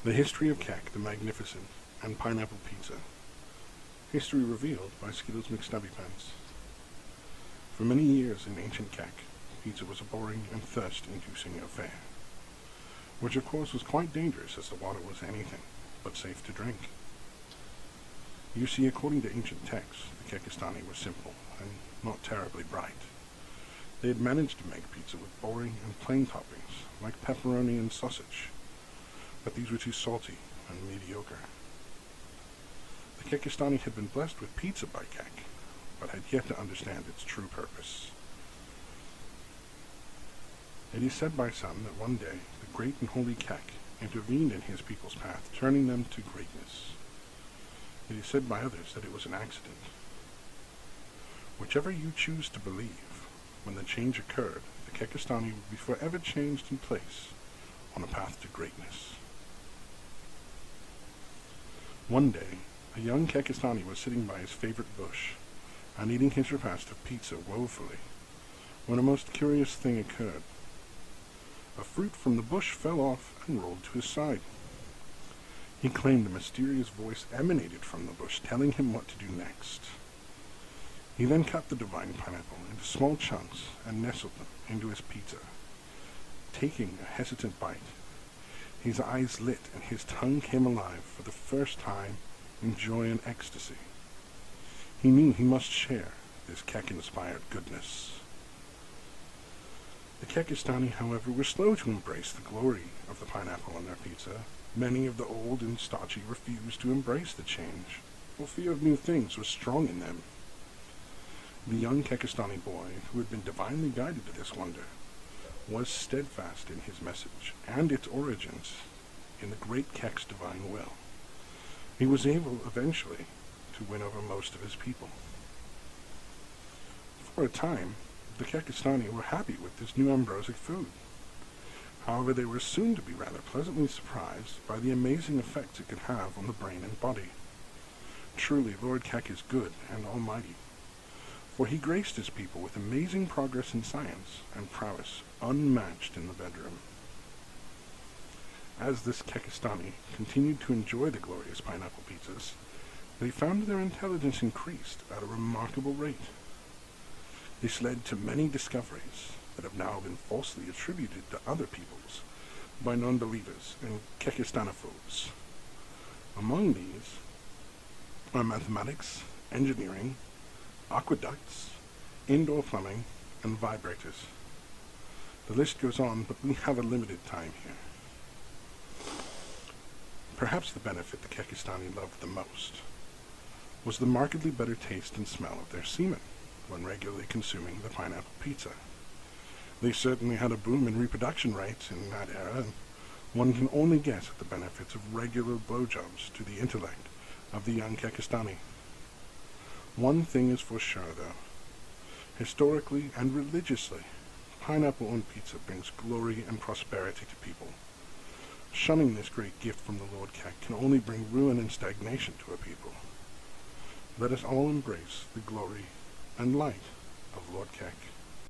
The History of Kek the Magnificent and Pineapple Pizza. History revealed by Skittles McStubbypants. For many years in ancient Kek, pizza was a boring and thirst-inducing affair, which of course was quite dangerous as the water was anything but safe to drink. You see, according to ancient texts, the Kekistani were simple and not terribly bright. They had managed to make pizza with boring and plain toppings, like pepperoni and sausage, but these were too salty and mediocre. The Kekistani had been blessed with pizza by Kek, but had yet to understand its true purpose. It is said by some that one day the great and holy Kek intervened in his people's path, turning them to greatness. It is said by others that it was an accident. Whichever you choose to believe, when the change occurred, the Kekistani would be forever changed in place on a path to greatness. One day, a young Kekistani was sitting by his favorite bush and eating his repast of pizza woefully, when a most curious thing occurred. A fruit from the bush fell off and rolled to his side. He claimed a mysterious voice emanated from the bush, telling him what to do next. He then cut the divine pineapple into small chunks and nestled them into his pizza. Taking a hesitant bite, his eyes lit and his tongue came alive for the first time in joy and ecstasy. He knew he must share this Kek-inspired goodness. The Kekistani, however, were slow to embrace the glory of the pineapple on their pizza. Many of the old and stodgy refused to embrace the change, for fear of new things was strong in them. The young Kekistani boy, who had been divinely guided to this wonder, was steadfast in his message and its origins in the great Kek's divine will. He was able eventually to win over most of his people. For a time, the Kekistani were happy with this new ambrosic food. However, they were soon to be rather pleasantly surprised by the amazing effects it could have on the brain and body. Truly, Lord Kek is good and almighty, for he graced his people with amazing progress in science and prowess unmatched in the bedroom. As this Kekistani continued to enjoy the glorious pineapple pizzas, they found their intelligence increased at a remarkable rate. This led to many discoveries that have now been falsely attributed to other peoples by non-believers and Kekistanophobes. Among these are mathematics, engineering, aqueducts, indoor plumbing, and vibrators. The list goes on, but we have a limited time here. Perhaps the benefit the Kekistani loved the most was the markedly better taste and smell of their semen when regularly consuming the pineapple pizza. They certainly had a boom in reproduction rates in that era, and one can only guess at the benefits of regular blowjobs to the intellect of the young Kekistani. One thing is for sure, though. Historically and religiously, pineapple on pizza brings glory and prosperity to people. Shunning this great gift from the Lord Kek can only bring ruin and stagnation to a people. Let us all embrace the glory and light of Lord Kek.